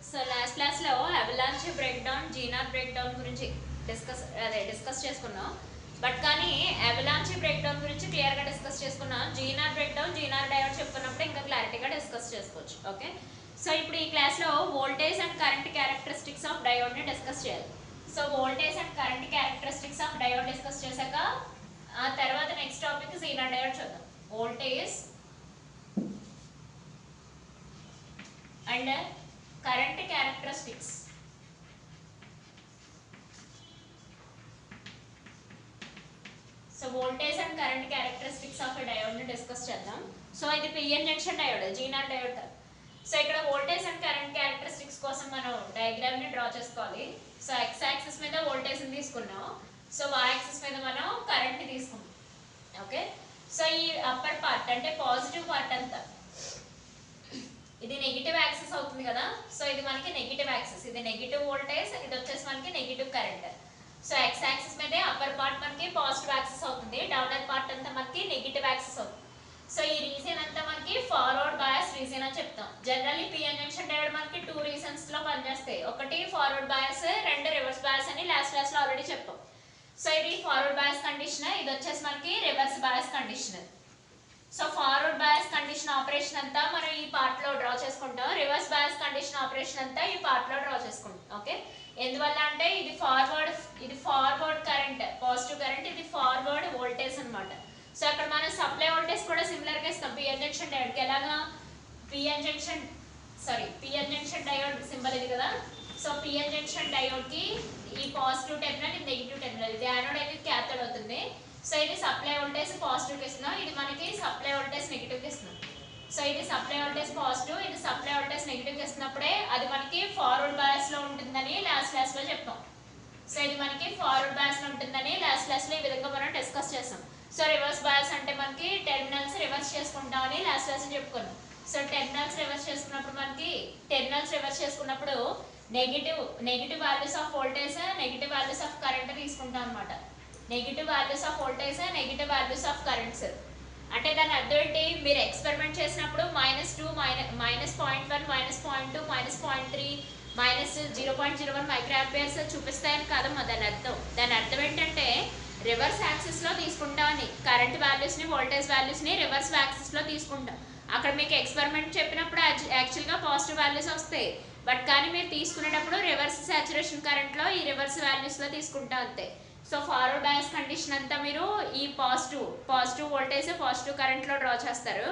So last క్లాస్లో avalanche breakdown Zener break down గురించి discuss చేసుకున్నాం. బట్ కానీ అవలాంచ్ బ్రేక్ డౌన్ గురించి క్లియర్గా డిస్కస్ చేసుకున్నాం. Zener break down Zener diode చెప్పుకున్నప్పుడు ఇంకా క్లారిటీగా డిస్కస్ చేసుకోవచ్చు. ఓకే, సో ఇప్పుడు ఈ క్లాస్లో voltage and current characteristics of డయోడ్ని డిస్కస్ చేయాలి. So voltage and current characteristics of diode discuss చేశాక ఆ తర్వాత నెక్స్ట్ టాపిక్ జీనార్ డయోడ్ చూద్దాం. Voltage and current characteristics. So voltage and current characteristics of diode ని డిస్కస్ చేద్దాం. సో ఇది PN junction diode, Zener diode. So ఇక్కడ voltage and current characteristics కోసం మనం డయాగ్రామ్ ని డ్రా చేసుకోవాలి. సో ఎక్స్ యాక్సిస్ మీద వోల్టేజ్ ని తీసుకున్నాం, సో వై యాక్సిస్ మీద మనం కరెంట్ ని తీసుకున్నాం. ఓకే, సో ఈ అప్పర్ పార్ట్ అంటే పాజిటివ్ పార్ట్ అంతా ఇది నెగిటివ్ యాక్సిస్ అవుతుంది కదా. సో ఇది మనకి నెగిటివ్ యాక్సిస్, ఇది నెగిటివ్ వోల్టేజ్, ఇది వచ్చేసి మనకి negative current. So X axis మీదే అప్పర్ పార్ట్ మనకి పాజిటివ్ యాక్సిస్ అవుతుంది, డౌనర్ పార్ట్ అంతా మనకి నెగిటివ్ యాక్సిస్ అవుతుంది. సో ఈ రీజన్ అంతా మనకి ఫార్వర్డ్ బయాస్ రీజన్ అని చెప్తాం. జనరల్లీ పిఎన్ జంక్షన్ డయోడ్ మనకి 2 రీజన్స్ లో పనిచేస్తాయి. ఒకటి ఫార్వర్డ్ బయాస్, రెండు రివర్స్ బయాస్ అని లాస్ట్ క్లాస్ లో ఆల్రెడీ చెప్పాం. సో ఇది ఫార్వర్డ్ బయాస్ కండిషన్, ఇది వచ్చేసి మనకి reverse bias condition. So forward bias condition operation అంతా మనం ఈ పార్ట్ లో డ్రా చేసుకుంటాం, రివర్స్ బయాస్ కండిషన్ ఆపరేషన్ అంతా ఈ పార్ట్ లో డ్రా చేసుకుంటాం. ఓకే, ఎందువల్ల అంటే ఇది ఫార్వర్డ్ కరెంట్ పాజిటివ్ కరెంట్, ఇది ఫార్వర్డ్ వోల్టేజ్ అన్నమాట. సో అక్కడ మనం సప్లై వోల్టేజ్ కూడా సిమిలర్ గా ఇస్తాం పిఎన్ జంక్షన్ డయోడ్ కి. ఎలాగా పిఎన్ జంక్షన్ డయోడ్ సింబల్ ఇది కదా. సో పిఎన్ జంక్షన్ డయోడ్ కి ఈ పాజిటివ్ టెర్మినల్, ఇది నెగిటివ్ టెర్మినల్, ఇది యానోడ్ అయితే క్యాథోడ్ అవుతుంది. సో ఇది సప్లై వోల్టేజ్ పాజిటివ్ కి ఇస్తున్నాం, ఇది మనకి సప్లై వోల్టేజ్ నెగిటివ్ కి ఇస్తున్నాం. సో ఇది సప్లై వోల్టేజ్ పాజిటివ్, ఇది సప్లై వోల్టేజ్ నెగిటివ్ కి ఇస్తున్నప్పుడే అది మనకి ఫార్వర్డ్ బయాస్ లో ఉంటుందని లాస్ట్ క్లాస్ లో చెప్పాం. సో ఇది మనకి ఫార్వర్డ్ బయాస్ లో ఉంటుందని లాస్ట్ క్లాస్ లో ఈ విధంగా మనం డిస్కస్ చేస్తాం. సో రివర్స్ బయాస్ అంటే మనకి టెర్మినల్స్ రివర్స్ చేసుకుంటామని లాస్ట్ క్లాస్ చెప్పుకున్నాం. సో టెర్మినల్స్ రివర్స్ చేసుకున్నప్పుడు negative values of voltage, negative values of current తీసుకుంటాం అనమాట. Negative values of voltage, negative values of currents అంటే దాని అర్థం ఏంటి? మీరు ఎక్స్పెరిమెంట్ చేసినప్పుడు -2, -0.1, -0.2, -0.3, -0.01 మైక్రోఆంపియర్స్ చూపిస్తాయని కాదమ్మా దాని అర్థం ఏంటంటే రివర్స్ యాక్సిస్ లో తీసుకుంటామని. కరెంట్ వాల్యూస్ ని, వోల్టేజ్ వాల్యూస్ ని రివర్స్ యాక్సిస్ లో తీసుకుంటాం. అక్కడ మీకు ఎక్స్పెరిమెంట్ చెప్పినప్పుడు యాక్చువల్గా పాజిటివ్ వాల్యూస్ వస్తాయి, బట్ కానీ మీరు తీసుకునేటప్పుడు రివర్స్ సాచురేషన్ కరెంట్ లో ఈ రివర్స్ వాల్యూస్ లో తీసుకుంటాం అంతే. సో ఫార్వర్డ్ బయాస్ కండిషన్ అంతా మీరు ఈ పాజిటివ్ వోల్టేజ్, పాజిటివ్ కరెంట్ లో డ్రా చేస్తారు.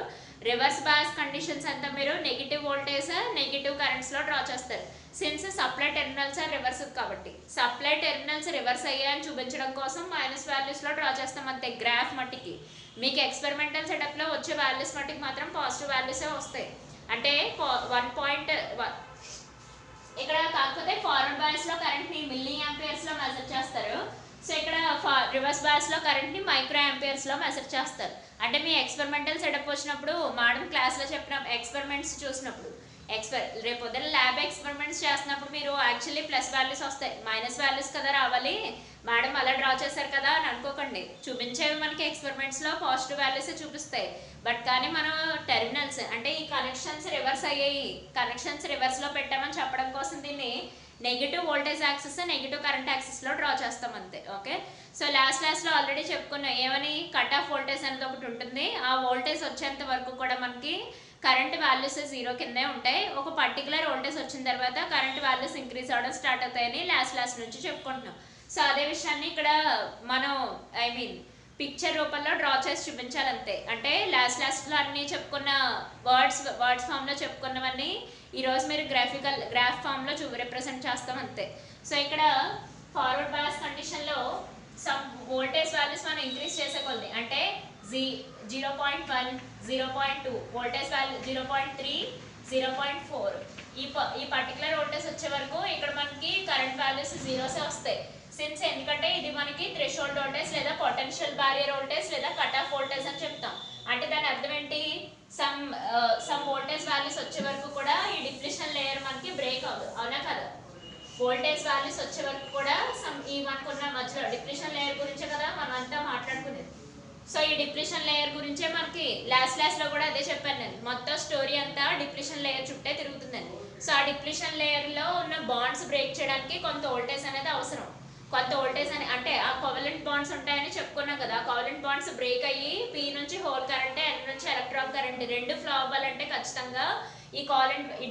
రివర్స్ బయాస్ కండిషన్స్ అంతా మీరు నెగిటివ్ వోల్టేజ్, నెగిటివ్ కరెంట్స్ లో డ్రా చేస్తారు. సిన్స్ సప్లై టెర్మినల్స్ రివర్స్ కాబట్టి సప్లై టెర్మినల్స్ రివర్స్ అయ్యాయని చూపించడం కోసం మైనస్ వాల్యూస్ లో డ్రా చేస్తాం అంతే. గ్రాఫ్ మట్టికి మీకు ఎక్స్పెరిమెంటల్ సెటప్ లో వచ్చే వాల్యూస్ మట్టికి మాత్రం పాజిటివ్ వాల్యూసే వస్తాయి. అంటే 1.1 ఇక్కడ కాకపోతే ఫార్వర్డ్ బయాస్ లో కరెంట్ ని మిల్లీ యాంపియర్స్ లో మెజర్ చేస్తారు. సో ఇక్కడ రివర్స్ బయాస్ లో కరెంట్ ని మైక్రో యాంపియర్స్ లో మెజర్ చేస్తారు. అంటే మీ ఎక్స్పెరిమెంటల్ సెటప్ వచ్చినప్పుడు మేడం క్లాస్ లో చెప్పిన ఎక్స్పెరిమెంట్స్ చూసినప్పుడు రేపు పొద్దున్న ల్యాబ్ ఎక్స్పెరిమెంట్స్ చేస్తున్నప్పుడు మీరు యాక్చువల్లీ ప్లస్ వాల్యూస్ వస్తాయి, మైనస్ వాల్యూస్ కదా రావాలి, మేడం అలా డ్రా చేశారు కదా అని అనుకోకండి. చూపించేవి మనకి ఎక్స్పెరిమెంట్స్ లో పాజిటివ్ వాల్యూస్ చూపిస్తాయి, బట్ కానీ మనం టెర్మినల్స్ అంటే ఈ కనెక్షన్స్ రివర్స్ అయ్యాయి, కనెక్షన్స్ రివర్స్ లో పెట్టామని చెప్పడం కోసం దీన్ని negative voltage axis, negative current axis లో డ్రా చేస్తాం అంతే. ఓకే, సో లాస్ట్ క్లాస్ లో ఆల్రెడీ చెప్పుకున్నాం ఏమని, కట్ ఆఫ్ వోల్టేజ్ అనేది ఒకటి ఉంటుంది. ఆ వోల్టేజ్ వచ్చేంత వరకు కూడా మనకి కరెంట్ వాల్యూస్ 0 కిందే ఉంటాయి. ఒక పర్టికులర్ వోల్టేజ్ వచ్చిన తర్వాత కరెంట్ వాల్యూస్ ఇంక్రీజ్ అవడం స్టార్ట్ అవుతాయని లాస్ట్ క్లాస్ నుంచి చెప్పుకుంటున్నాం. సో అదే విషయాన్ని ఇక్కడ మనం పిక్చర్ రూపంలో డ్రా చేసి చూపించాలంతే. అంటే లాస్ట్ క్లాస్లో అన్ని చెప్పుకున్న వర్డ్స్ ఫామ్ లో చెప్పుకున్నవన్నీ ఈరోజు మీరు గ్రాఫ్ ఫామ్ లో రిప్రజెంట్ చేస్తాం అంతే. సో ఇక్కడ ఫార్వర్డ్ బయాస్ కండిషన్ లో సమ్ వోల్టేజ్ వాల్యూస్ మనం ఇంక్రీజ్ చేసే కొద్ది అంటే 0.1, 0.2 వోల్టేజ్ వాల్యూ, 0.3, 0.4 ఈ పర్టికులర్ వోల్టేజ్ వచ్చే వరకు ఇక్కడ మనకి కరెంట్ వాల్యూస్ జీరోసే వస్తాయి. సిన్స్ ఎందుకంటే ఇది మనకి థ్రెషోల్డ్ వోల్టేజ్ లేదా పొటెన్షియల్ బ్యారియర్ వోల్టేజ్ లేదా కట్ ఆఫ్ వోల్టేజ్ అని చెప్తాం. అంటే దాని అర్థం ఏంటి, సమ్ వోల్టేజ్ వాల్యూస్ వచ్చే వరకు కూడా ఈ డిప్లిషన్ లేయర్ మనకి బ్రేక్ అవ్వదు, అవునా కదా. వోల్టేజ్ వాల్యూస్ వచ్చే వరకు కూడా ఈ మనకున్న మధ్యలో డిప్లిషన్ లేయర్ గురించే కదా మనం అంతా మాట్లాడుకునేది. సో ఈ డిప్రెషన్ లేయర్ గురించే మనకి లాస్ట్ లో కూడా అదే చెప్పాను నేను, మొత్తం స్టోరీ అంతా డిప్రెషన్ లేయర్ చుట్టే తిరుగుతుందని. సో ఆ డిప్రెషన్ లేయర్ లో ఉన్న బాండ్స్ బ్రేక్ చేయడానికి కొంత వోల్టేజ్ అనేది అవసరం. కొంత వోల్టేజ్ అని అంటే ఆ కోవలెంట్ బాండ్స్ ఉంటాయని చెప్పుకున్నాం కదా, ఆ కోవలెంట్ బాండ్స్ బ్రేక్ అయ్యి పీ నుంచి హోల్ కరెంట్, ఎన్ నుంచి ఎలక్ట్రాన్ కరెంట్ రెండు ఫ్లో అవ్వాలంటే ఖచ్చితంగా ఈ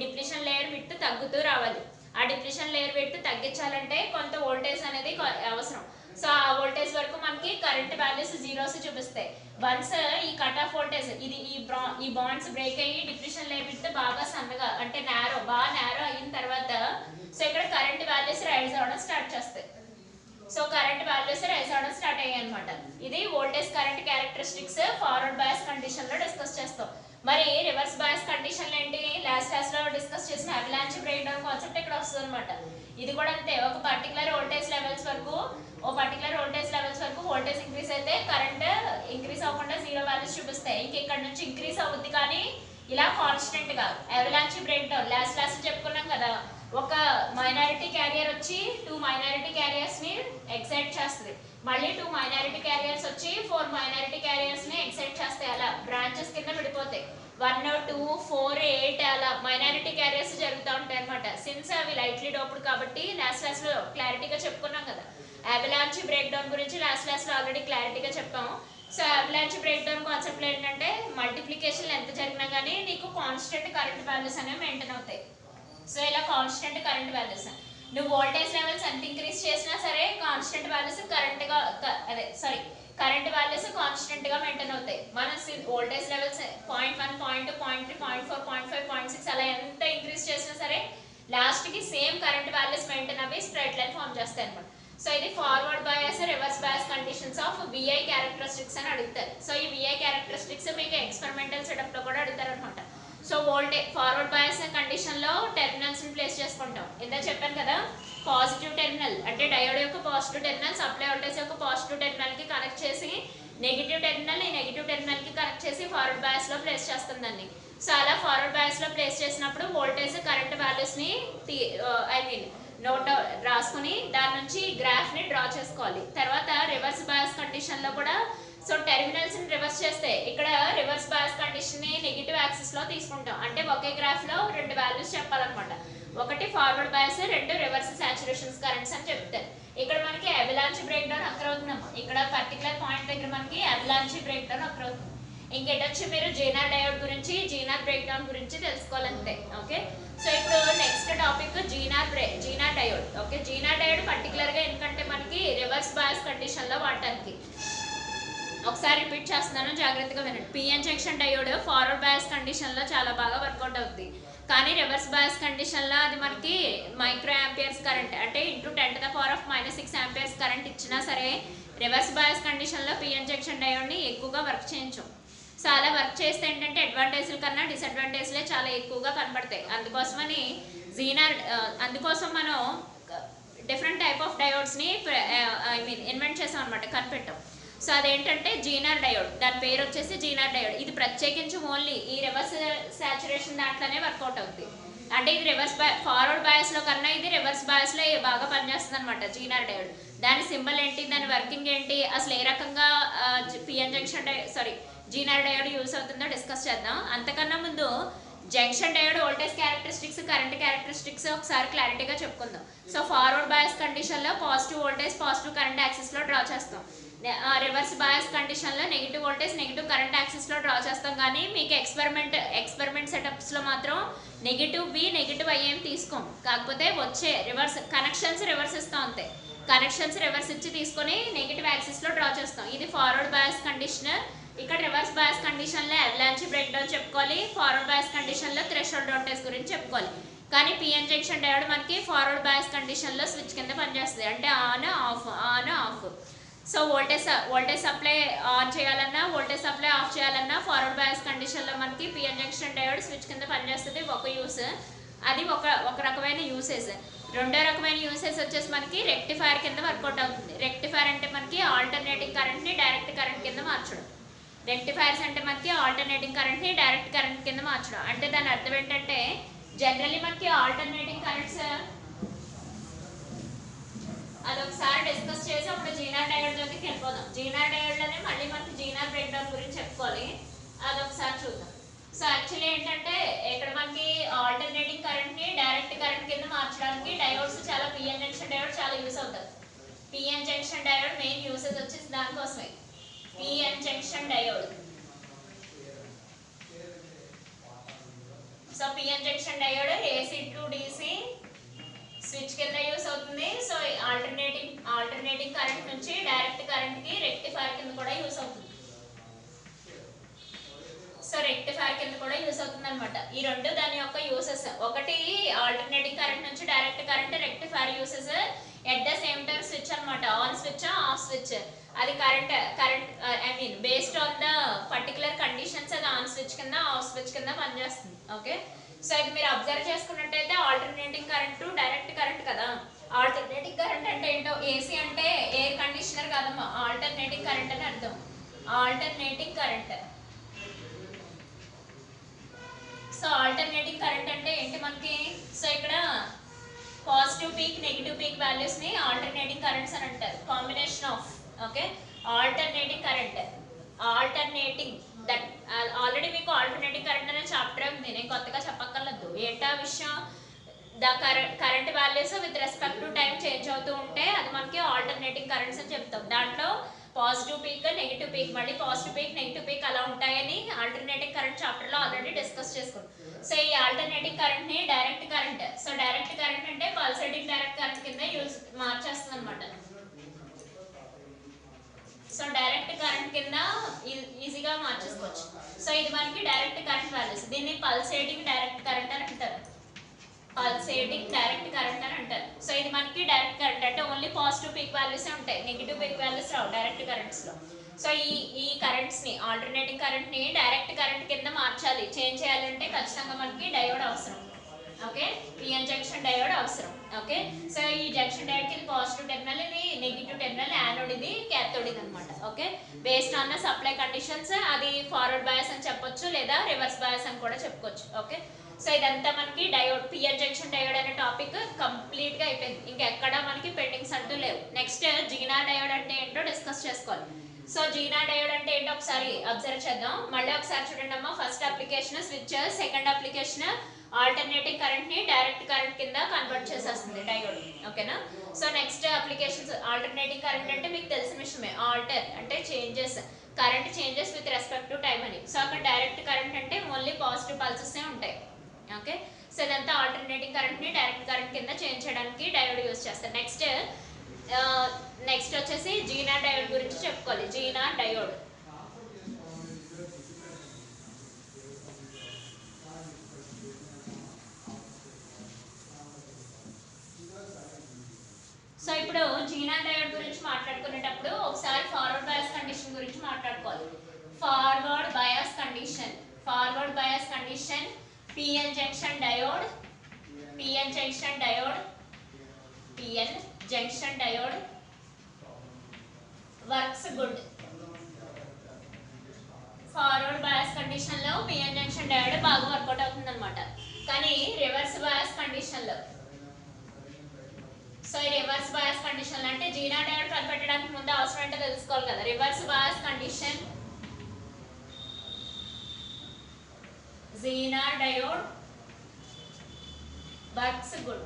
డిప్రెషన్ లేయర్ విడ్త్ తగ్గుతూ రావాలి. ఆ డిప్రెషన్ లేయర్ విడ్త్ తగ్గించాలంటే కొంత వోల్టేజ్ అనేది అవసరం. సో ఆ వోల్టేజ్ వరకు మనకి కరెంట్ వాల్యూస్ జీరోస్ చూపిస్తాయి. వన్స్ ఈ కట్ ఆఫ్ వోల్టేజ్ ఇది ఈ బాండ్స్ బ్రేక్ అయ్యి డిప్రెషన్ లేయర్ విడ్త్ బాగా సన్నగా అంటే బాగా నేరో అయిన తర్వాత సో ఇక్కడ కరెంట్ వాల్యూస్ రైజ్ అవడం స్టార్ట్ చేస్తాయి. సో కరెంట్ వాల్యూస్ రైజ్ అవడం స్టార్ట్ అయ్యాయి అనమాట. ఇది voltage current characteristics forward bias condition లో డిస్కస్ చేస్తాం. మరి రివర్స్ బయాస్ కండిషన్ ఏంటి, లాస్ట్ లో డిస్కస్ చేసిన అవలాంచ్ బ్రేక్ డౌన్ కాన్సెప్ట్ ఇక్కడ వస్తుంది అనమాట. ఇది కూడా అంతే, ఒక పర్టికులర్ వోల్టేజ్ లెవెల్స్ వరకు వోల్టేజ్ ఇంక్రీస్ అయితే కరెంట్ ఇంక్రీస్ అవ్వకుండా జీరో వాల్యూస్ చూపిస్తాయి. ఇంక ఇక్కడ నుంచి ఇంక్రీస్ అవుద్ది కానీ ఇలా కాన్స్టెంట్ గా. అవలాంచ్ బ్రేక్ డౌన్ లాస్ట్ చెప్పుకున్నాం కదా, ఒక మైనారిటీ క్యారియర్ వచ్చి 2 మైనారిటీ క్యారియర్స్ ని ఎక్సైట్ చేస్తుంది, మళ్ళీ 2 మైనారిటీ క్యారియర్స్ వచ్చి 4 మైనారిటీ క్యారియర్స్ ని ఎక్సైట్ చేస్తాయి. అలా బ్రాంచెస్ కింద విడిపోతాయి. 1, 2, 4, 8 అలా మైనారిటీ క్యారియర్స్ జరుగుతూ ఉంటాయి అనమాట. సిన్స్ అవి లైట్లీ డోప్డ్ కాబట్టి లాస్ట్ లో క్లారిటీగా చెప్పుకున్నాం కదా. అవలాంచ్ బ్రేక్ డౌన్ గురించి లాస్ట్ లో ఆల్రెడీ క్లారిటీగా చెప్పాము. So avalanche break down concept ఏంటంటే మల్టిప్లికేషన్ ఎంత జరిగినా కానీ నీకు కాన్స్టెంట్ కరెంట్ వాల్యూస్ అనేవి మెయింటైన్ అవుతాయి. సో ఇలా కాన్స్టెంట్ కరెంట్ వాల్యూస్, నువ్వు వోల్టేజ్ లెవెల్స్ ఎంత ఇంక్రీజ్ చేసినా సరే constant values current values constant గా మెయింటైన్ అవుతాయి. మనం వోల్టేజ్ లెవెల్స్ 0.1, 0.2, 0.3, 0.4, 0.5, 0.6 అలా ఎంత ఇంక్రీజ్ చేసినా సరే లాస్ట్ కి సేమ్ కరెంట్ వాల్యూస్ మెయింటైన్ అవి స్ట్రైట్ లైన్ ఫామ్ చేస్తాయి అనమాట. సో ఇది forward bias reverse bias conditions of VI characteristics అని అడుగుతారు. సో ఈ విఐ క్యారెక్టరిస్టిక్స్ మీకు ఎక్స్పెరిమెంటల్ సెటప్ లో కూడా అడుగుతారు అనమాట. సో ఫార్వర్డ్ బయాస్ కండిషన్ లో టెర్మినల్స్ ని ప్లేస్ చేసుకుంటాం. ఇందా చెప్పాను కదా, పాజిటివ్ టెర్మినల్ అంటే డయోడ్ యొక్క పాజిటివ్ టెర్మినల్ సప్లై వోల్టేజ్ యొక్క పాజిటివ్ టెర్మినల్ కి కనెక్ట్ చేసి నెగిటివ్ టెర్మినల్ ఈ నెగిటివ్ టెర్మినల్ కి కనెక్ట్ చేసి ఫార్వర్డ్ బయాస్ లో ప్లేస్ చేస్తుందండి. సో అలా ఫార్వర్డ్ బయాస్ లో ప్లేస్ చేసినప్పుడు వోల్టేజ్ కరెంట్ వాల్యూస్ ని నోట్ రాసుకుని దాని నుంచి గ్రాఫ్ ని డ్రా చేసుకోవాలి. తర్వాత రివర్స్ బయాస్ కండిషన్ లో కూడా సో టెర్మినల్స్ ని రివర్స్ చేస్తే ఇక్కడ రివర్స్ బయాస్ కండిషన్ ని నెగిటివ్ యాక్సిస్ లో తీసుకుంటాం. అంటే ఒకే గ్రాఫ్ లో 2 వాల్యూస్ చెప్పాలన్నమాట. ఒకటి forward bias, 2 reverse saturation currents అని చెప్తారు. ఇక్కడ మనకి అవలాంచ్ బ్రేక్ డౌన్ అక్కర్ అవుతున్నాము. ఇక్కడ పర్టికులర్ పాయింట్ దగ్గర మనకి అవలాంచ్ బ్రేక్ డౌన్ అక్కర్ అవుతుంది. ఇంకెటొచ్చి మీరు జీనార్ డయోడ్ గురించి జీనార్ బ్రేక్ డౌన్ గురించి తెలుసుకోవాలంతే. ఓకే, సో ఇప్పుడు next topic Zener diode. Okay, Zener diode particular గా ఎందుకంటే మనకి రివర్స్ బయాస్ కండిషన్ లో వాడటానికి. ఒకసారి రిపీట్ చేస్తున్నాను, జాగ్రత్తగా వినండి. PN junction diode forward bias condition లో చాలా బాగా వర్కౌట్ అవుతుంది. కానీ రివర్స్ బయాస్ కండిషన్ లో అది మనకి మైక్రో ఆంపియర్స్ కరెంట్ అంటే ×10⁻⁻6 ఆంపియర్స్ కరెంట్ ఇచ్చినా సరే రివర్స్ బయాస్ కండిషన్ లో పిఎన్ జంక్షన్ డయోడ్ ని ఎక్కువగా వర్క్ చేయించాం. సో అలా వర్క్ చేస్తే ఏంటంటే అడ్వాంటేజ్ల కన్నా డిసడ్వాంటేజ్లే చాలా ఎక్కువగా కనబడతాయి. అందుకోసం మనం డిఫరెంట్ టైప్ ఆఫ్ డయోడ్స్ ని ఇన్వెంట్ చేసాం అనమాట, కనిపెట్టాం. సో అదేంటంటే జీనార్ డయోడ్, దాని పేరు వచ్చేసి జీనార్ డయోడ్. ఇది ప్రత్యేకించి ఓన్లీ ఈ రివర్స్ సాచురేషన్ దాంట్లోనే వర్కౌట్ అవుతుంది. అంటే ఇది ఫార్వర్డ్ బయాస్ లో కన్నా ఇది రివర్స్ బయాస్ లో బాగా పనిచేస్తుంది అనమాట జీనార్ డయోడ్. దాని సింబల్ ఏంటి, దాని వర్కింగ్ ఏంటి, అసలు ఏ రకంగా PN junction Zener diode use అవుతుందో డిస్కస్ చేద్దాం. అంతకన్నా ముందు junction diode voltage characteristics current characteristics ఒకసారి క్లారిటీగా చెప్పుకుందాం. సో ఫార్వర్డ్ బయాస్ కండిషన్ లో positive voltage positive current axis లో డ్రా చేస్తాం. రివర్స్ బయాస్ కండిషన్ లో negative voltage negative current axis లో డ్రా చేస్తాం. కానీ మీకు ఎక్స్పెరిమెంట్ సెటప్స్ లో మాత్రం నెగిటివ్ బి నెగిటివ్ ఐఎం తీసుకోం. కాకపోతే వచ్చే కనెక్షన్స్ రివర్స్ ఇస్తాం అంతే. కనెక్షన్స్ రివర్స్ ఇచ్చి తీసుకొని నెగిటివ్ యాక్సిస్ లో డ్రా చేస్తాం. ఇది ఫార్వర్డ్ బయాస్ కండిషన్. ఇక్కడ రివర్స్ బయాస్ కండిషన్ లో అవలాంచ్ బ్రేక్ డౌన్ చెప్పుకోవాలి, ఫార్వర్డ్ బయాస్ కండిషన్ లో థ్రెషోల్డ్ వోల్టేజ్ గురించి చెప్పుకోవాలి. కానీ పిఎన్ జంక్షన్ డయోడ్ మనకి ఫార్వర్డ్ బయాస్ కండిషన్ లో స్విచ్ కింద పనిచేస్తుంది, అంటే on off. So voltage supply on చేయాలన్నా వోల్టేజ్ సప్లై ఆఫ్ చేయాలన్నా ఫార్వర్డ్ బయాస్ కండిషన్ లో మనకి పిఎన్ జంక్షన్ డయోడ్ స్విచ్ కింద పనిచేస్తుంది. ఒక యూస్ అది ఒక రకమైన యూసేజ్. రెండో రకమైన యూసేజ్ వచ్చేసి మనకి రెక్టిఫైర్ కింద వర్కౌట్ అవుతుంది. రెక్టిఫైర్ అంటే మనకి ఆల్టర్నేటింగ్ కరెంట్ ని డైరెక్ట్ కరెంట్ కింద మార్చడం. రెక్టిఫైర్స్ అంటే మనకి ఆల్టర్నేటింగ్ కరెంట్ ని డైరెక్ట్ కరెంట్ కింద మార్చడం. అంటే దాని అర్థం ఏంటంటే జనరల్లీ మనకి ఆల్టర్నేటింగ్ అదొకసారి డిస్కస్ చేసి అప్పుడు జీనార్ డయోడ్ లోకి వెళ్ళిపోదాం. జీనార్ డయోడ్ లోనే మళ్ళీ మనకి జీనార్ బ్రేక్ డౌన్ గురించి చెప్పుకోవాలి, అదొకసారి చూద్దాం. సో యాక్చువల్లీ ఏంటంటే ఇక్కడ మనకి ఆల్టర్నేటింగ్ కరెంట్ ని డైరెక్ట్ కరెంట్ కింద మార్చడానికి డయోడ్స్ చాలా పిఎన్ జంక్షన్ డయోడ్ చాలా యూస్ అవుతుంది. PN junction diode main usage వచ్చేసి దానికోసమే, PN junction diode. So PN junction diode AC to DC switch కింద యూస్ అవుతుంది. సో ఆల్టర్నేటింగ్ కరెంట్ నుంచి డైరెక్ట్ కరెంట్ కి రెక్టిఫైర్ కింద కూడా యూస్ అవుతుంది. సో రెక్టిఫైర్ కింద కూడా యూస్ అవుతుంది అనమాట. ఈ రెండు దాని యొక్క యూసెస్, ఒకటి ఆల్టర్నేటింగ్ కరెంట్ నుంచి direct current rectifier uses at the same time switch అనమాట. ఆన్ స్విచ్ ఆఫ్ స్విచ్ అది current I mean based on the particular conditions అది ఆన్ స్విచ్ కింద ఆఫ్ స్విచ్ కింద పనిచేస్తుంది. ఓకే, సో ఇది మీరు అబ్జర్వ్ చేసుకున్నట్టయితే alternating current to direct current కదా. ఆల్టర్నేటింగ్ కరెంట్ అంటే ఏంటో, ఏసీ అంటే ఎయిర్ కండిషనర్ కాదమ్మా, ఆల్టర్నేటింగ్ కరెంట్ అని అర్థం. Alternating current. So alternating current అంటే ఏంటి మనకి, సో ఇక్కడ positive peak negative peak values ని ఆల్టర్నేటింగ్ కరెంట్స్ అని అంటారు. Combination of, okay, alternating current, alternating that already మీకు ఆల్టర్నేటింగ్ కరెంట్ అనే చాప్టర్ ఉంది, నేను కొత్తగా చెప్పక్కర్లేదు. ఏంటా విషయం, the current values with respect to time change అవుతూ ఉంటే అది మనకి ఆల్టర్నేటింగ్ కరెంట్స్ అని చెప్తాం. దాంట్లో పాజిటివ్ పీక్ నెగిటివ్ పీక్, మళ్ళీ పాజిటివ్ పీక్ నెగిటివ్ పీక్ అలా ఉంటాయని ఆల్టర్నేటింగ్ కరెంట్ చాప్టర్ లో ఆల్రెడీ డిస్కస్ చేసుకున్నాం. సో ఈ ఆల్టర్నేటింగ్ కరెంట్ ని direct current, so direct current అంటే పల్సేటింగ్ డైరెక్ట్ కరెంట్ కింద మార్చేస్తుంది అనమాట. సో డైరెక్ట్ కరెంట్ కింద ఈజీగా మార్చేసుకోవచ్చు. సో ఇది మనకి డైరెక్ట్ కరెంట్ వాల్యూస్, దీన్ని పల్సేటింగ్ డైరెక్ట్ కరెంట్ అని అంటారు. పల్సేటింగ్ డైరెక్ట్ కరెంట్ అని అంటారు. సో ఇది మనకి డైరెక్ట్ కరెంట్ అంటే ఓన్లీ పాజిటివ్ పీక్ వాల్యూస్ ఉంటాయి, నెగిటివ్ పీక్ వాల్యూస్ రావు డైరెక్ట్ కరెంట్స్ లో. సో ఈ కరెంట్స్ ని, ఆల్టర్నేటింగ్ కరెంట్ ని డైరెక్ట్ కరెంట్ కింద మార్చాలి, చేంజ్ చేయాలంటే ఖచ్చితంగా మనకి డయోడ్ అవసరం. ఓకే, పిఎన్ జంక్షన్ డయోడ్ అవసరం. ఓకే, సో ఈ జంక్షన్ డయోడ్ కి పాజిటివ్ టెర్మినల్, ఇది నెగిటివ్ టెర్మినల్, యానోడ్ ఇది క్యాథోడ్ ఇది అనమాట. Okay, based on the supply conditions అది ఫార్వర్డ్ బయాస్ అని చెప్పొచ్చు లేదా రివర్స్ బయాస్ అని కూడా చెప్పుకోవచ్చు. ఓకే, సో ఇదంతా మనకి డయోడ్, పిఎన్ జంక్షన్ డయోడ్ అనే టాపిక్ కంప్లీట్ గా అయిపోయింది, ఇంకెక్కడ మనకి పెండింగ్స్ అంటూ లేవు. నెక్స్ట్ జీనార్ డయోడ్ అంటే ఏంటో డిస్కస్ చేసుకోవాలి. సో జీనార్ డయోడ్ అంటే ఏంటో ఒకసారి అబ్జర్వ్ చేద్దాం. మళ్ళీ ఒకసారి చూడండి అమ్మా. First application switch, second application alternating current ని డైరెక్ట్ కరెంట్ కింద కన్వర్ట్ చేసేస్తుంది డయోడ్. ఓకేనా, so next applications, alternating current అంటే మీకు తెలిసిన విషయమే, ఆల్టర్ అంటే changes, current changes with respect to time అని. సో అక్కడ డైరెక్ట్ కరెంట్ అంటే ఓన్లీ పాజిటివ్ పల్సెస్ ఉంటాయి. ఓకే, సో ఇదంతా ఆల్టర్నేటింగ్ కరెంట్ ని డైరెక్ట్ కరెంట్ కింద చేంజ్ చేయడానికి డయోడ్ యూస్ చేస్తారు. నెక్స్ట్ వచ్చేసి జీనార్ డయోడ్ గురించి చెప్పుకోవాలి. జీనార్ డయోడ్, సో ఇప్పుడు జీనార్ డయోడ్ గురించి మాట్లాడుకునేటప్పుడు ఒకసారి ఫార్వర్డ్ బయాస్ కండిషన్ గురించి మాట్లాడుకోవాలి. Forward bias condition, forward bias condition, PN junction diode, PN junction diode, PN junction diode works good. Forward bias condition లో PN junction diode బాగా work out అవుతుంది అనమాట. కానీ రివర్స్ బయాస్ కండిషన్ లో, సో ఈ reverse bias condition అంటే Zener diode కనిపెట్టడానికి ముందు అవసరం ఏంటో తెలుసుకోవాలి కదా. Reverse bias condition, Zener diode works good,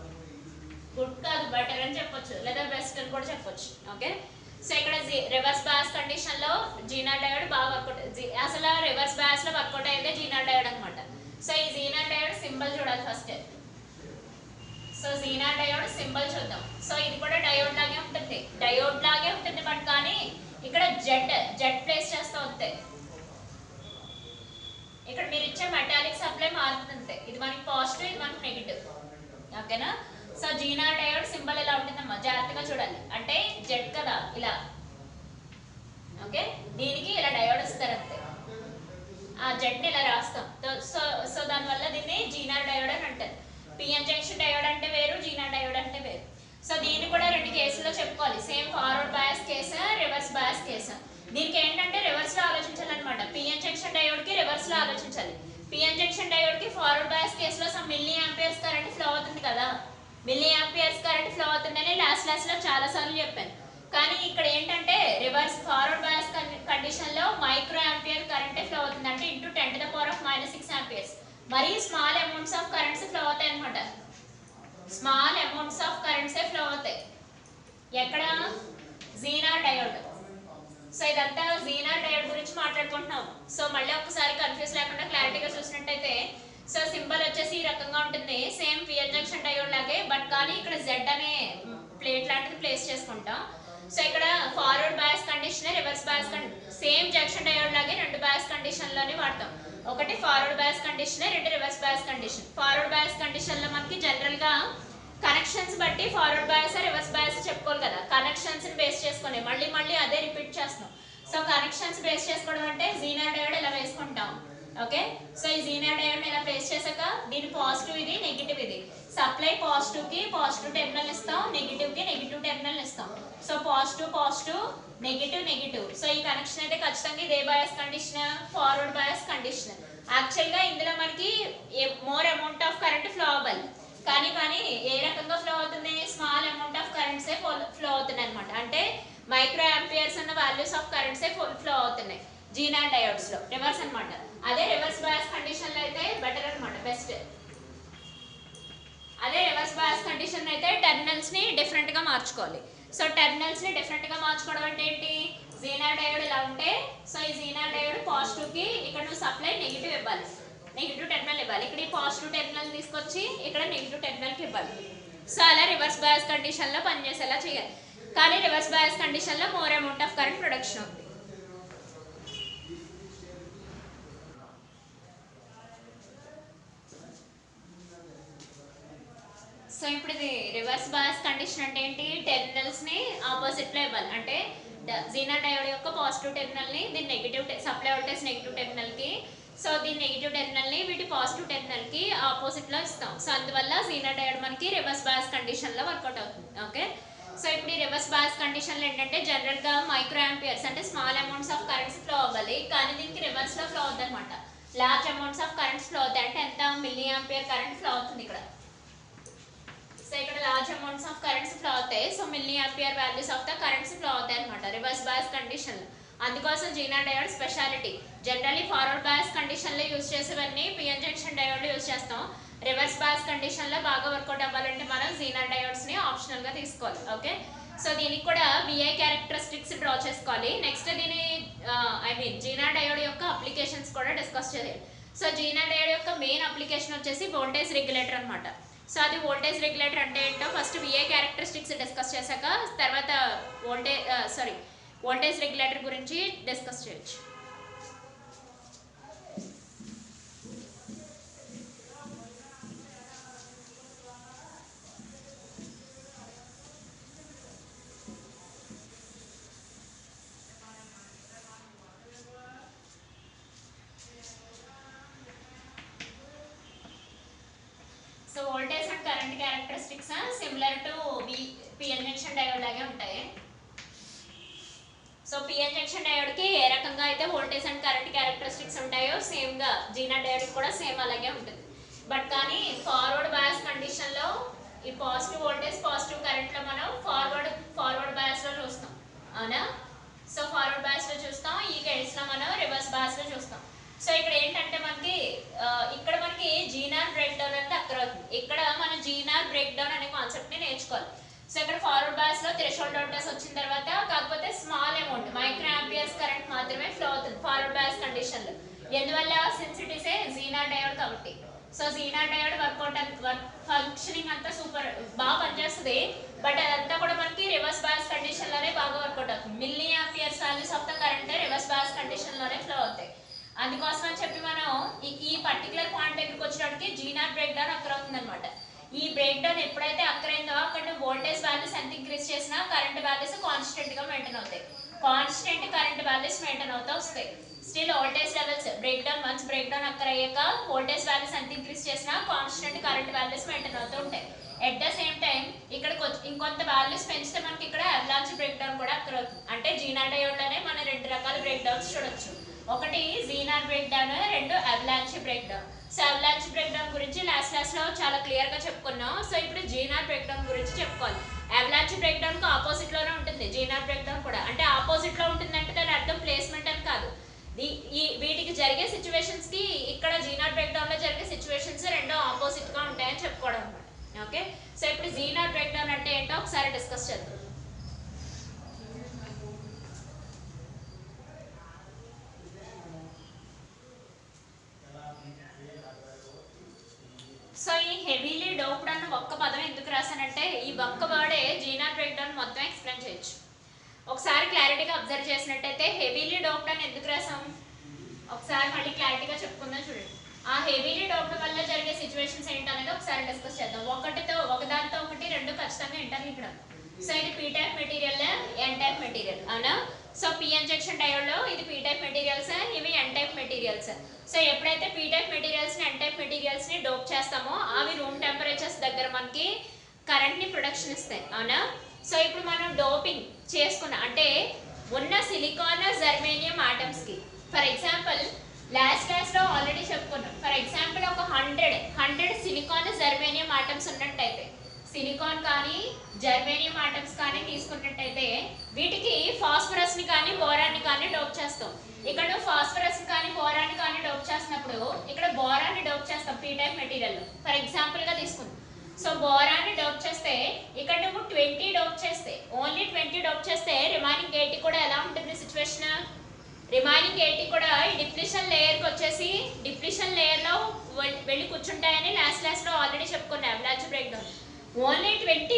good కాదు బెటర్ అని చెప్పొచ్చు లేదా బెస్ట్ అని కూడా చెప్పొచ్చు. ఓకే, సో ఇక్కడ రివర్స్ బయాస్ కండిషన్ లో జీనార్ డయోడ్ బాగా వర్కౌట్, అసలు రివర్స్ బయాస్ లో వర్కౌట్ అయితే జీనార్ డయోడ్ అనమాట. సో ఈ జీనార్ డయోడ్ సింబల్ చూడాలి first. So zener diode symbol చూద్దాం. సో ఇది కూడా డయోడ్ లాగే ఉంటుంది, డయోడ్ లాగే ఉంటుంది, బట్ కానీ ఇక్కడ జెడ్ ప్లేస్ చేస్తూ ఉంటాయి. ఇక్కడ మీరు ఇచ్చే మెటాలిక్ సప్లై మారుతుంది, ఇది మనకి పాజిటివ్, ఇది మనకి నెగిటివ్. ఓకేనా, సో జీనార్ డయోడ్ సింబల్ ఇలా ఉంటుందమ్మా, జాగ్రత్తగా చూడాలి. అంటే జెడ్ కదా ఇలా, ఓకే, దీనికి ఇలా డయోడ్ వస్తారు అంతే, ఆ జెడ్ ని ఇలా రాస్తాం. సో దానివల్ల దీన్ని జీనార్ డయోడ్ అని అంటారు. పిఎన్ జంక్షన్ డయోడ్ అంటే వేరు, జీనార్ డయోడ్ అంటే వేరు. సో దీన్ని కూడా రెండు కేసుల్లో చెప్పుకోవాలి, same forward bias case, reverse bias case. దీనికి ఏంటంటే రివర్స్ లో ఆలోచించాలన్నమాట. పిఎన్ జంక్షన్ డయోడ్ కి రివర్స్ లో ఆలోచించాలి. పిఎన్ జంక్షన్ డయోడ్ కి ఫార్వర్డ్ బయాస్ కేసులో some milliamperes current flow అవుతుంది కదా, మిల్లీ ఆంపియర్స్ కరెంట్ ఫ్లో అవుతుందని లాస్ట్ లో చాలా సార్లు చెప్పాను. కానీ ఇక్కడ ఏంటంటే రివర్స్ ఫార్వర్డ్ బయాస్ కండిషన్ లో మైక్రో ఆంపియర్ కరెంటే ఫ్లో అవుతుంది, అంటే ఇంటూ 10⁻⁻6 ఆంపియర్స్. మరి small amounts of currents flow అవుతాయి అనమాట. Small amounts of currents flow అవుతాయి. ఎక్కడ? Zener diode. సో ఇదంతా జీనార్ డయోడ్ గురించి మాట్లాడుకుంటున్నాం. సో మళ్ళీ ఒకసారి కన్ఫ్యూజ్ లేకుండా క్లారిటీగా చూసినట్టయితే, సో సింబల్ వచ్చేసి ఈ రకంగా ఉంటుంది, సేమ్ పిఎన్ జంక్షన్ డయోడ్ లాగే, బట్ కానీ ఇక్కడ జెడ్ అనే ప్లేట్ లాంటిది ప్లేస్ చేసుకుంటాం. సో ఇక్కడ forward bias condition, reverse bias same junction diode లాగే రెండు బయాస్ కండిషన్ లోనే వాడతాం. ఒకటి ఫార్వర్డ్ బయాస్ కండిషన్, రెండు reverse bias condition. Forward bias condition లో మనకి జనరల్ గా కనెక్షన్స్ బట్టి ఫార్వర్డ్ బయాస్ రివర్స్ బయాస్ చెప్పుకోవాలి కదా, కనెక్షన్స్ బేస్ చేసుకుని మళ్ళీ అదే రిపీట్ చేస్తున్నాం. సో కనెక్షన్స్ బేస్ చేసుకోవడం అంటే జీనార్ డయోడ్ ఇలా వేసుకుంటాం. ఓకే, సో ఈ జీనార్ డయోడ్ ఇలా ప్లేస్ చేశాక దీని పాజిటివ్ ఇది, నెగిటివ్ ఇది. సప్లై పాజిటివ్ కి పాజిటివ్ టెర్మినల్ ఇస్తాం, నెగిటివ్ కి నెగిటివ్ టెర్మినల్ ఇస్తాం. So positive negative. సో ఈ కనెక్షన్ అయితే ఖచ్చితంగా ఇదే bias condition, forward bias condition. Actual గా ఇందులో మనకి more amount of current flow అవ్వాలి, కానీ ఏ రకంగా ఫ్లో అవుతుంది? స్మాల్ అమౌంట్ ఆఫ్ కరెంట్సే ఫ్లో అవుతున్నాయి అనమాట. అంటే మైక్రో ఆంపియర్స్ ఉన్న వాల్యూస్ ఆఫ్ కరెంట్సే ఫ్లో అవుతున్నాయి జీనార్ డయోడ్స్ లో. రివర్స్ అనమాట. అదే రివర్స్ బయాస్ కండిషన్ లో అయితే బెటర్ అనమాట, బెస్ట్. అదే రివర్స్ బయాస్ కండిషన్ అయితే టెర్మినల్స్ ని డిఫరెంట్ గా మార్చుకోవాలి. సో టెర్మినల్స్ ని డిఫరెంట్ గా మార్చుకోవడం అంటే ఏంటి? జీనార్ డయోడ్ ఇలా ఉంటే, సో ఈ జీనార్ డయోడ్ పాజిటివ్ కి ఇక్కడ నువ్వు సప్లై నెగిటివ్ ఇవ్వాలి, నెగిటివ్ టెర్మినల్ ఇవ్వాలి. ఇక్కడ ఈ పాజిటివ్ టెర్మినల్ తీసుకొచ్చి ఇక్కడ నెగిటివ్ టెర్మినల్ కి ఇవ్వాలి. సో అలా రివర్స్ బయాస్ కండిషన్ లో పనిచేసేలా చేయాలి. కానీ రివర్స్ బయాస్ కండిషన్ లో more amount of current production ఉంది. సో ఇప్పుడు ఇది రివర్స్ బయాస్ కండిషన్ అంటే ఏంటి? టెర్మినల్స్ ని ఆపోజిట్ లో ఇవ్వాలి. అంటే జీనార్ డయోడ్ యొక్క పాజిటివ్ టెర్మినల్ ని దీని negative supply voltage negative terminal కి, సో దీని నెగిటివ్ టెర్మినల్ ని వీటి పాజిటివ్ టెర్మినల్ కి ఆపోజిట్ లో ఇస్తాం. సో అందువల్ల జీనార్ డయోడ్ మనకి రివర్స్ బయాస్ కండిషన్ లో వర్కౌట్ అవుతుంది. ఓకే, సో ఇప్పుడు ఈ రివర్స్ బయాస్ కండిషన్ లో ఏంటంటే జనరల్ గా మైక్రో ఆంపియర్స్ అంటే small amounts of currents flow అవ్వాలి, కానీ దీనికి రివర్స్ లో ఫ్లో అవుతుంది అనమాట. Large amounts of currents flow అవుతాయి. అంటే ఎంత? మిల్లీ ఆంపియర్ కరెంట్ ఫ్లో అవుతుంది ఇక్కడ. సో ఇక్కడ large amounts of currents flow అవుతాయి. So milliampere values of the currents flow అవుతాయి అనమాట రివర్స్ బయాస్ కండిషన్. అందుకోసం Zener diode speciality. Generally forward bias condition లో యూజ్ చేసేవన్నీ పిఎన్ జంక్షన్ డయోడ్ యూజ్ చేస్తాం. రివర్స్ బయాస్ కండిషన్ లో బాగా work out అవ్వాలంటే మనం జీనార్ డయోడ్స్ ని ఆప్షనల్ గా తీసుకోవాలి. ఓకే, సో దీనికి కూడా విఐ క్యారెక్టరిస్టిక్స్ డ్రా చేసుకోవాలి. నెక్స్ట్ దీని జీనార్ డయోడ్ యొక్క అప్లికేషన్స్ కూడా డిస్కస్ చేయాలి. సో జీనార్ డయోడ్ యొక్క మెయిన్ అప్లికేషన్ వచ్చేసి వోల్టేజ్ రెగ్యులేటర్ అనమాట. సో అది వోల్టేజ్ రెగ్యులేటర్ అంటే ఏంటో ఫస్ట్ విఐ క్యారెక్టరిస్టిక్స్ డిస్కస్ చేశాక తర్వాత వోల్టేజ్ రెగ్యులేటర్ గురించి డిస్కస్ చేయొచ్చు. So voltage and current characteristics similar to PN junction diode లాగే ఉంటాయి. సో పిఎన్ జంక్షన్ డయోడ్ కి ఏ రకంగా అయితే వోల్టేజ్ అండ్ కరెంట్ క్యారెక్టరిస్టిక్స్ ఉంటాయో సేమ్ గా జీనార్ డయోడ్ కూడా సేమ్ అలాగే ఉంటుంది. బట్ కానీ ఫార్వర్డ్ బయాస్ కండిషన్ లో ఈ పాజిటివ్ వోల్టేజ్ పాజిటివ్ కరెంట్ లో మనం ఫార్వర్డ్ బయాస్ లో చూస్తాం, అవునా? సో ఫార్వర్డ్ బయాస్ లో చూస్తాం, ఈ కేస్ లో మనం రివర్స్ బయాస్ లో చూస్తాం. సో ఇక్కడ ఏంటంటే మనకి ఇక్కడ మనకి జీనార్ బ్రేక్ డౌన్ అనేది అక్కడ అవుతుంది. ఇక్కడ మనం జీనార్ బ్రేక్ డౌన్ అనే కాన్సెప్ట్ ని నేర్చుకోవాలి. సో ఇక్కడ ఫార్వర్డ్ బయాస్ లో థ్రెషోల్డ్ వోల్టేజ్ వచ్చిన తర్వాత కాకపోతే small amount micro amperes current మాత్రమే ఫ్లో అవుతుంది ఫార్వర్డ్ బయాస్ కండిషన్ లో. ఎందువల్ల? Since it is a zener diode కాబట్టి. సో జీనార్ డయోడ్ ఫంక్షనింగ్ అంతా సూపర్ బాగా పనిచేస్తుంది. బట్ అదంతా కూడా మనకి రివర్స్ బయాస్ కండిషన్ లోనే బాగా వర్కౌట్ అవుతుంది. Milli amperes values of the current reverse bias condition లోనే ఫ్లో అవుతాయి. అందుకోసం అని చెప్పి మనం ఈ పర్టికులర్ పాయింట్ దగ్గరికి వచ్చినప్పటికి జీనార్ బ్రేక్ డౌన్ అక్కడ అవుతుంది అనమాట. ఈ బ్రేక్ డౌన్ ఎప్పుడైతే అక్కరైందో అక్కడ వోల్టేజ్ వాల్యూస్ ఎంత ఇంక్రీజ్ చేసినా కరెంట్ వాల్యూస్ కాన్స్టెంట్ గా మెయింటైన్ అవుతాయి. కాన్స్టెంట్ కరెంట్ వాల్యూస్ మెయింటైన్ అవుతూ వస్తాయి. Still voltage levels once break down అక్కడ అయ్యాక వోల్టేజ్ వాల్యూస్ ఎంత ఇంక్రీజ్ చేసినా కాన్స్టెంట్ కరెంట్ వాల్యూస్ మెయింటైన్ అవుతూ ఉంటాయి. ఎట్ ద సేమ్ టైం ఇక్కడ ఇంకొంత వాల్యూస్ పెంచితే మనకి ఇక్కడ అవలాంచ్ బ్రేక్ డౌన్ కూడా అక్కడ అవుతుంది. అంటే జీనార్ డయోడ్ లోనే మనం రెండు రకాల బ్రేక్ డౌన్స్ చూడొచ్చు. ఒకటి జీనార్ బ్రేక్ డౌన్, రెండు avalanche break down. So avalanche breakdown గురించి లాస్ట్ క్లాస్ లో చాలా క్లియర్ గా చెప్పుకున్నాం. సో ఇప్పుడు జీనార్ బ్రేక్ డౌన్ గురించి చెప్పుకోవాలి. అవలాంచ్ బ్రేక్ డౌన్ కు ఆపోజిట్ లోనే ఉంటుంది జీనార్ బ్రేక్ డౌన్ కూడా. అంటే ఆపోజిట్ లో ఉంటుందంటే దాని అర్థం ప్లేస్మెంట్ అని కాదు. వీటికి జరిగే సిచ్యువేషన్స్ కి ఇక్కడ జీనార్ బ్రేక్ డౌన్ లో జరిగే సిచ్యువేషన్స్ రెండు ఆపోజిట్ గా ఉంటాయని చెప్పుకోవడం అనమాట. ఓకే, సో ఇప్పుడు జీనార్ బ్రేక్ డౌన్ అంటే ఏంటో ఒకసారి డిస్కస్ చేద్దాం. సో ఈ హెవీలీ డోప్డ్ అన్న ఒక్క పదం ఎందుకు రాశానంటే ఈ ఒక్క వర్డే జీనార్ బ్రేక్ డౌన్ మొత్తం ఎక్స్ప్లెయిన్ చేయొచ్చు. ఒకసారి క్లారిటీగా అబ్జర్వ్ చేసినట్టయితే హెవీలీ డోప్డ్ అని ఎందుకు రాసాం ఒకసారి మళ్ళీ క్లారిటీగా చెప్పుకుందాం. చూడండి, ఆ హెవీలీ డోప్డ్ వల్ల జరిగే సిచ్యువేషన్స్ ఏంటనేది ఒకసారి డిస్కస్ చేద్దాం. ఒకదానితో ఒకటి రెండు ఖచ్చితంగా ఇంటర్లింక్డ్. సో ఇది P type material, N type material అవునా. సో పీ ఇంజెక్షన్ డయోడ్ లో ఇది పీ టైప్ మెటీరియల్స్, ఇవి ఎన్ టైప్ మెటీరియల్స్. సో ఎప్పుడైతే పీ టైప్ మెటీరియల్స్ ని ఎన్ టైప్ మెటీరియల్స్ ని డోప్ చేస్తామో అవి రూమ్ టెంపరేచర్స్ దగ్గర మనకి కరెంట్ ని ప్రొడక్షన్ ఇస్తాయి అవునా. సో ఇప్పుడు మనం డోపింగ్ చేసుకున్న అంటే ఉన్న సిలికాన్ జర్మేనియం ఆటమ్స్ కి ఫర్ ఎగ్జాంపుల్ లాస్ట్ క్లాస్ లో ఆల్రెడీ చెప్పుకున్నాం. ఫర్ ఎగ్జాంపుల్ ఒక 100 సిలికాన్ జర్మేనియం ఆటమ్స్ ఉన్నట్టయితే, సిలికాన్ కానీ జర్మేనియం ఆటమ్స్ కానీ తీసుకున్నట్టయితే వీటికి ఫాస్ఫరస్ ని కానీ బోరాన్ని కానీ డోప్ చేస్తాం. ఇక్కడ ఫాస్ఫరస్ కానీ బోరాన్ని కానీ డోప్ చేసినప్పుడు ఇక్కడ బోరాన్ని డోప్ చేస్తాం P type material for example గా తీసుకుందాం. సో బోరాన్ని డోప్ చేస్తే ఇక్కడ నువ్వు 20 డోప్ చేస్తే, ఓన్లీ 20 డోప్ చేస్తే రిమైనింగ్ 80 కూడా ఎలా ఉంటుంది సిచ్యువేషన్. రిమైనింగ్ 80 కూడా ఈ డిప్లిషన్ లేయర్కి వచ్చేసి డిప్లిషన్ లేయర్లో వెళ్ళి కూర్చుంటాయని లాస్ట్ క్లాస్లో ఆల్రెడీ చెప్పుకున్నాం. అవలాంచ్ బ్రేక్ డౌన్ ఓన్లీ 20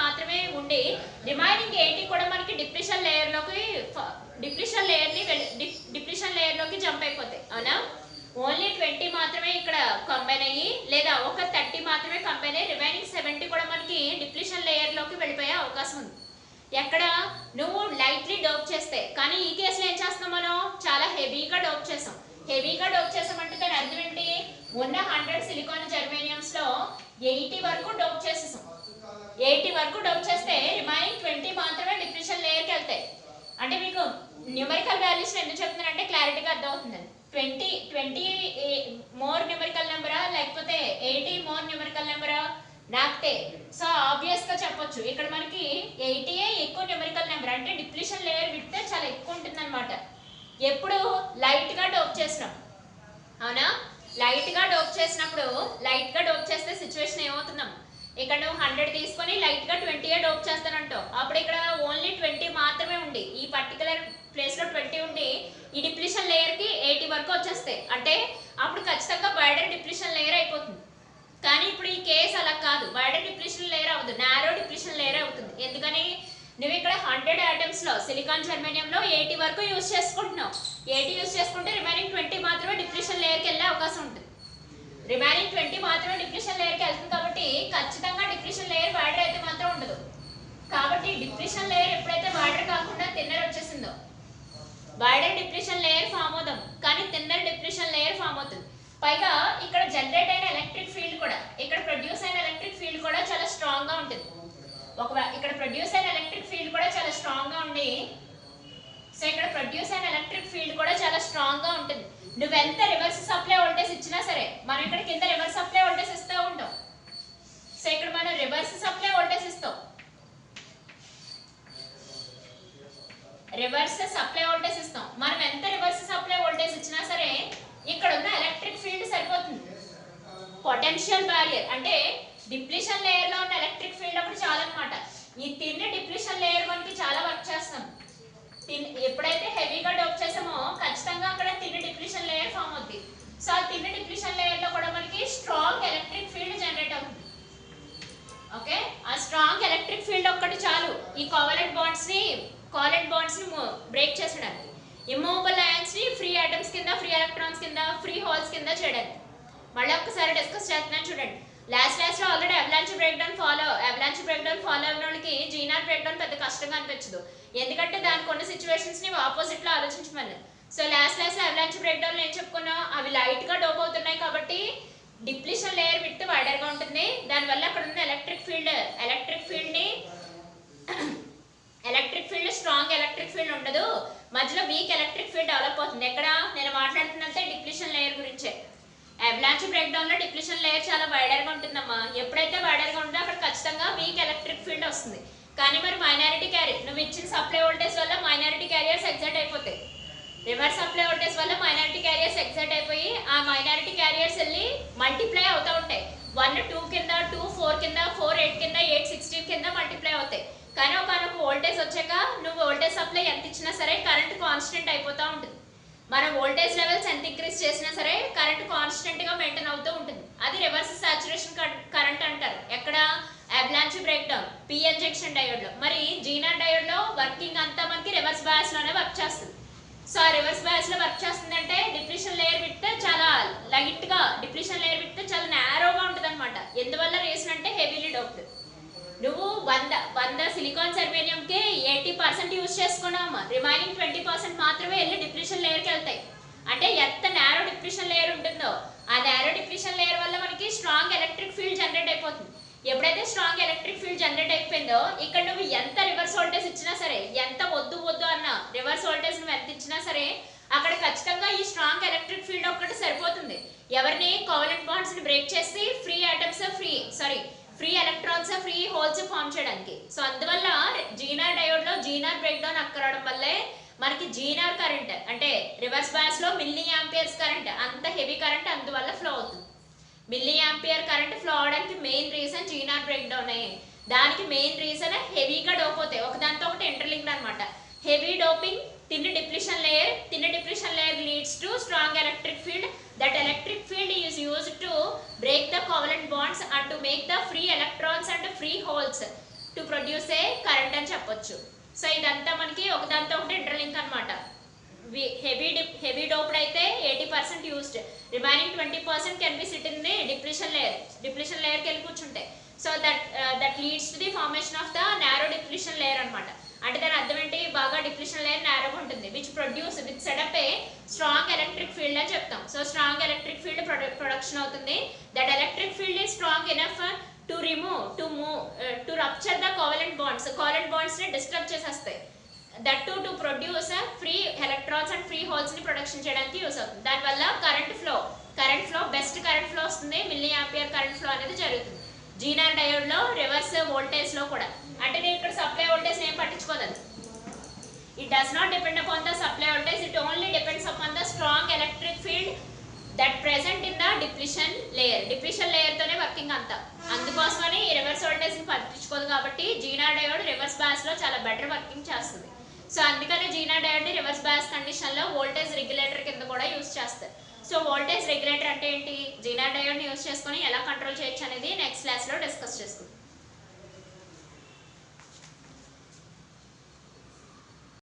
మాత్రమే ఉండి రిమైనింగ్ 80 కూడా మనకి డిప్లిషన్ లేయర్లోకి జంప్ అయిపోతాయి అవునా. ఓన్లీ 20 మాత్రమే ఇక్కడ కంబైన్ అయ్యి లేదా ఒక 30 మాత్రమే కంబైన్ అయ్యి రిమైనింగ్ 70 కూడా మనకి డిప్లిషన్ లేయర్లోకి వెళ్ళిపోయే అవకాశం ఉంది. ఎక్కడ నువ్వు లైట్లీ డోప్ చేస్తే. కానీ ఈ కేసులో ఏం చేస్తాం మనం చాలా హెవీగా డోప్ చేసాం. హెవీగా డోప్ చేసామంటే దాని అర్థం ఏంటి, ఉన్న 100 సిలికాన్ జర్మేనియమ్స్ లో 80 వరకు డోప్ చేసేసాం. 80 వరకు డోప్ చేస్తే రిమైనింగ్ 20 మాత్రమే డిప్లిషన్ లేయర్కి వెళ్తాయి. అంటే మీకు న్యూమరికల్ వాల్యూస్ ఎందుకు చెప్తున్నానంటే క్లారిటీగా అర్థమవుతుందండి. 20 మోర్ న్యూమరికల్ నెంబరా లేకపోతే 80 మోర్ న్యూమరికల్ నెంబరా నాకుతే. సో ఆబ్వియస్ గా చెప్పొచ్చు ఇక్కడ మనకి 80 ఎక్కువ న్యూమరికల్ నెంబర్. అంటే డిప్లిషన్ లేయర్ విడ్త్ చాలా ఎక్కువ ఉంటుంది అనమాట ఎప్పుడు లైట్ గా డోప్ చేసినాం అవునా. లైట్ గా డోప్ చేస్తే సిచ్యువేషన్ ఏమవుతుందాం, ఇక్కడ నువ్వు 100 తీసుకొని లైట్ గా 20 డోప్ చేస్తానంటావు. అప్పుడు ఇక్కడ ఓన్లీ 20 మాత్రమే ఉండి ఈ పర్టికులర్ ప్లేస్ లో 20 ఉండి ఈ డిప్లిషన్ లేయర్ కి 80 వరకు వచ్చేస్తాయి. అంటే అప్పుడు ఖచ్చితంగా వైడర్ డిప్లిషన్ లేయర్ అయిపోతుంది. కానీ ఇప్పుడు ఈ కేసు అలా కాదు, వైడర్ డిప్లిషన్ లేయర్ అవ్వదు, నారో డిప్లిషన్ లేయర్ అవుతుంది. ఎందుకని నువ్వు ఇక్కడ 100 ఐటమ్స్ లో సిలికాన్ జర్మేనియం లో 80 వరకు యూజ్ చేసుకుంటున్నావు. 80 యూజ్ చేసుకుంటే రిమైనింగ్ 20 మాత్రమే డిప్లిషన్ లేయర్కి వెళ్ళే అవకాశం ఉంటుంది. రిమైనింగ్ 20 మాత్రమే డిప్లిషన్ లేయర్కి వెళ్తుంది కాబట్టి ఖచ్చితంగా డిప్లిషన్ లేయర్ వైడర్ అయితే మాత్రం ఉండదు. కాబట్టి డిప్లిషన్ లేయర్ ఎప్పుడైతే వైడర్ కాకుండా థిన్నర్ వచ్చేసిందో వైడర్ డిప్లిషన్ లేయర్ ఫామ్ అవుతాం, కానీ థిన్నర్ డిప్లిషన్ లేయర్ ఫామ్ అవుతుంది. పైగా ఇక్కడ జనరేట్ అయిన ఎలక్ట్రిక్ ఫీల్డ్ కూడా, ఇక్కడ ప్రొడ్యూస్ అయిన ఎలక్ట్రిక్ ఫీల్డ్ కూడా చాలా స్ట్రాంగ్ గా ఉంటుంది. ఇక్కడ ప్రొడ్యూస్ అయిన ఎలక్ట్రిక్ ఫీల్డ్ కూడా చాలా స్ట్రాంగ్ గా ఉండి నువ్వెంత రివర్స్ సప్లై వోల్టేజ్ ఇచ్చినా సరే మనం ఇక్కడ కింద రివర్స్ సప్లై వోల్టేజ్ ఇస్తూ ఉంటాం. సో ఇక్కడ మనం రివర్స్ సప్లై వోల్టేజ్ ఇస్తాం, మనం ఎంత రివర్స్ సప్లై వోల్టేజ్ ఇచ్చినా సరే ఇక్కడ ఉన్న ఎలక్ట్రిక్ ఫీల్డ్ సరిపోతుంది. పొటెన్షియల్ బ్యారియర్ అంటే డిప్లిషన్ లేయర్ లో ఉన్న ఎలక్ట్రిక్ ఫీల్డ్ అప్పుడు చాలా అన్నమాట. ఈ థిన్ డిప్లిషన్ లేయర్ మనకి చాలా వర్క్ చేస్తాం. ఎప్పుడైతే హెవీగా డోప్ చేసామో ఖచ్చితంగా అక్కడ థిన్ డిప్లిషన్ లేయర్ ఫామ్ అవుతుంది. సో ఆ థిన్ డిప్లిషన్ లేయర్ లో కూడా మనకి స్ట్రాంగ్ ఎలక్ట్రిక్ ఫీల్డ్ జనరేట్ అవుతుంది. ఓకే, ఆ స్ట్రాంగ్ ఎలక్ట్రిక్ ఫీల్డ్ ఒక్కటి చాలు ఈ కోవలెంట్ బాండ్స్ ని బ్రేక్ చేసడానికి, ఇమ్మూవబుల్ అయాన్స్ ని ఫ్రీ ఆటమ్స్ కింద, ఫ్రీ ఎలక్ట్రాన్స్ కింద, ఫ్రీ హోల్స్ కింద చేయడానికి. మళ్ళీ ఒక్కసారి డిస్కస్ చేస్తున్నాను చూడండి. లాస్ట్ లో already avalanche break down follow అయిన వాళ్ళకి జీనార్ బ్రేక్ డౌన్ పెద్ద కష్టంగా అనిపించదు. ఎందుకంటే దానికి కొన్ని సిచ్యువేషన్స్ ని ఆపోజిట్ లో ఆలోచించమని. సో లాస్ట్ లో అవలాంచ్ బ్రేక్ డౌన్ ఏం చెప్పుకున్నాం, అవి లైట్ గా డోప్ అవుతున్నాయి కాబట్టి డిప్లిషన్ లేయర్ విడ్త్ వైడర్ గా ఉంటుంది. దానివల్ల అక్కడ ఉన్న electric field strong electric field ఉండదు. మధ్యలో వీక్ ఎలక్ట్రిక్ ఫీల్డ్ డెవలప్ అవుతుంది. ఎక్కడ నేను మాట్లాడుతున్నంతే డిప్లీషన్ లేయర్ గురించే. అవలాంచ్ బ్రేక్ డౌన్ లో డిప్లీషన్ లేయర్ చాలా వైడర్ గా ఉంటుందమ్మా. ఎప్పుడైతే వైడర్ గా ఉంటుందో అక్కడ ఖచ్చితంగా వీక్ ఎలక్ట్రిక్ ఫీల్డ్ వస్తుంది. కానీ మరి మైనారిటీ క్యారీ నువ్వు ఇచ్చిన సప్లై వోల్టేజ్ వల్ల మైనారిటీ క్యారియర్స్ ఎగ్జైట్ అయిపోతాయి. రివర్స్ సప్లై వోల్టేజ్ వల్ల మైనారిటీ క్యారియర్స్ ఎగ్జైట్ అయిపోయి ఆ మైనారిటీ క్యారియర్స్ వెళ్ళి మల్టిప్లై అవుతూ ఉంటాయి. 1 2 కింద, 2 4 కింద, 4 8 కింద, 8 16 కింద మల్టిప్లై అవుతాయి. కానీ ఒక వోల్టేజ్ వచ్చాక నువ్వు వోల్టేజ్ సప్లై ఎంత ఇచ్చినా సరే కరెంట్ కాన్స్టెంట్ అయిపోతూ ఉంటుంది. మన వోల్టేజ్ లెవెల్స్ ఎంత ఇంక్రీజ్ చేసినా సరే కరెంట్ కాన్స్టెంట్ గా మెయింటైన్ అవుతూ ఉంటుంది. అది రివర్స్ సాచురేషన్ కరెంట్ అంటారు. ఎక్కడ avalanche break down P injection diode లో. మరి జీనార్ డయోడ్ లో వర్కింగ్ అంతా మనకి రివర్స్ బయాస్ లోనే వర్క్ చేస్తుంది. సో ఆ రివర్స్ బయాస్ లో వర్క్ చేస్తుంది అంటే డిప్లీషన్ లేయర్ విడ్త్ చాలా లైట్ గా, డిప్లీషన్ లేయర్ విడ్త్ చాలా నారోగా ఉంటుంది అనమాట. ఎందువల్ల రీజన్ అంటే హెవీలీ డోప్డ్. నువ్వు 100 సిలికాన్ జర్మేనియం కి 80% యూజ్ చేసుకున్నామా, రిమైనింగ్ 20% మాత్రమే వెళ్ళి డిప్లీషన్ లేయర్ కి వెళ్తాయి. అంటే ఎంత నారో డిప్లీషన్ లేయర్ ఉంటుందో ఆ నారో డిప్లీషన్ లేయర్ వల్ల మనకి స్ట్రాంగ్ ఎలక్ట్రిక్ ఫీల్డ్ జనరేట్ అయిపోతుంది. ఎప్పుడైతే స్ట్రాంగ్ ఎలక్ట్రిక్ ఫీల్డ్ జనరేట్ అయిపోయిందో ఇక్కడ నువ్వు ఎంత రివర్స్ వోల్టేజ్ ఇచ్చినా సరే, ఎంత వద్దు అన్న రివర్స్ వోల్టేజ్ నువ్వు ఎంత ఇచ్చినా సరే అక్కడ ఖచ్చితంగా ఈ స్ట్రాంగ్ ఎలక్ట్రిక్ ఫీల్డ్ ఒక్కటి సరిపోతుంది. ఎవరిని కోవలెంట్ బాండ్స్ ని బ్రేక్ చేసి free electrons free holes form చేయడానికి. సో అందువల్ల జీనార్ డయోడ్ లో జీనార్ బ్రేక్ డౌన్ అక్కరవడం వల్లే మనకి జీనార్ కరెంట్ అంటే రివర్స్ బయాస్ లో మిల్లీ యాంపియర్స్ కరెంట్, అంత హెవీ కరెంట్ అందువల్ల ఫ్లో అవుతుంది. మిల్లీ యాంపియర్ కరెంట్ ఫ్లో అవడానికి main reason zener break down అయ్యే. దానికి మెయిన్ రీజన్ హెవీగా డోప్ అవుతాయి, ఒకదాంతో ఒకటి ఇంటర్లింక్డ్ అనమాట. Heavy doping thin depletion layer leads to strong electric field. That electric field is used to break the covalent bonds and to make the free electrons and free holes to produce a current అని చెప్పొచ్చు. So ఇదంతా మనకి ఒకదాంతో ఒకటి interlink అనమాట. heavy doped అయితే 80% used, remaining 20% can be sit in the depletion layer కి వెళ్ళి కూర్చుంటాయి. So that leads to the formation of the narrow depletion layer అనమాట. అంటే దాని అర్థం ఏంటి, బాగా డిప్లీషన్ లేయర్ నారోగా ఉంటుంది, which setup a strong electric field అని చెప్తాం. So strong electric field production అవుతుంది. That electric field is strong enough to rupture the covalent bonds ని డిస్టర్బ్ చేసేస్తాయి. That to produce free electrons and free holes ని production చేయడానికి use అవుతుంది. దానివల్ల current flow best current flow వస్తుంది, milliampere current flow అనేది జరుగుతుంది. Zener diode లో రివర్స్ వోల్టేజ్ లో కూడా. అంటే నేను ఇక్కడ సప్లై వోల్టేజ్ ఏం పట్టించుకోలేదు. It does not depend upon the supply voltage, it only depends upon the strong electric field that present in the depletion layer తోనే వర్కింగ్ అంతా. అందుకోసమని ఈ రివర్స్ వోల్టేజ్ ని పట్టించుకోదు. కాబట్టి జీనార్ డయోడ్ రివర్స్ బయాస్ లో చాలా బెటర్ వర్కింగ్ చేస్తుంది. సో అందుకనే జీనార్ డయోడ్ ని రివర్స్ బయాస్ కండిషన్ లో వోల్టేజ్ రెగ్యులేటర్ కింద కూడా యూస్ చేస్తారు. సో వోల్టేజ్ రెగ్యులేటర్ అంటే ఏంటి, జీనార్ డయోడ్ ని యూస్ చేసుకొని ఎలా కంట్రోల్ చేయొచ్చు అనేది నెక్స్ట్ క్లాస్ లో డిస్కస్ చేసుకుందాం.